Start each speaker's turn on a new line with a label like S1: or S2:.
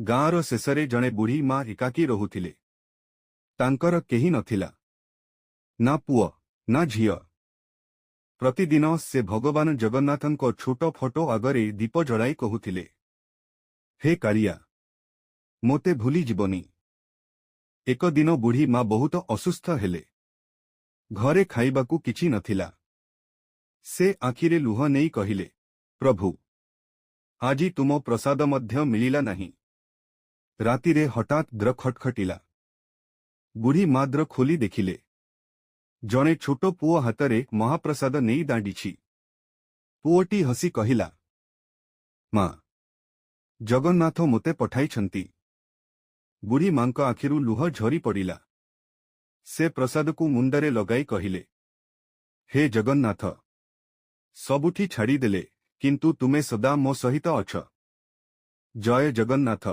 S1: ଗାଁର ଶେଷରେ ଜଣେ ବୁଢ଼ୀ ମା ଏକାକୀ ରହୁଥିଲେ। ତାଙ୍କର କେହି ନଥିଲା, ନା ପୁଅ ନା ଝିଅ। ପ୍ରତିଦିନ ସେ ଭଗବାନ ଜଗନ୍ନାଥଙ୍କ ଛୋଟ ଫଟୋ ଆଗରେ ଦୀପ ଜଳାଇ କହୁଥିଲେ, ହେ କାଳିଆ, ମୋତେ ଭୁଲି ଯିବନି। ଏକ ଦିନ ବୁଢ଼ୀ ମା ବହୁତ ଅସୁସ୍ଥ ହେଲେ। ଘରେ ଖାଇବାକୁ କିଛି ନଥିଲା। ସେ ଆଖିରେ ଲୁହ ନେଇ କହିଲେ, ପ୍ରଭୁ, ଆଜି ତୁମ ପ୍ରସାଦ ମଧ୍ୟ ମିଳିଲା ନାହିଁ। ରାତିରେ ହଠାତ୍ ଦ୍ର ଖଟଖଟିଲା। ବୁଢ଼ୀ ମା ଦ୍ର ଖୋଲି ଦେଖିଲେ। ଜଣେ ଛୋଟ ପୁଅ ହାତରେ ମହାପ୍ରସାଦ ନେଇ ଦାଣ୍ଡିଛି। ପୁଅଟି ହସି କହିଲା, ମା, ଜଗନ୍ନାଥ ମୋତେ ପଠାଇଛନ୍ତି। ବୁଢ଼ୀ ମାଙ୍କ ଆଖିରୁ ଲୁହ ଝରି ପଡ଼ିଲା। ସେ ପ୍ରସାଦକୁ ମୁଣ୍ଡରେ ଲଗାଇ କହିଲେ, ହେ ଜଗନ୍ନାଥ, ସବୁଠି ଛାଡ଼ିଦେଲେ, କିନ୍ତୁ ତୁମେ ସଦା ମୋ ସହିତ ଅଛ। ଜୟ ଜଗନ୍ନାଥ।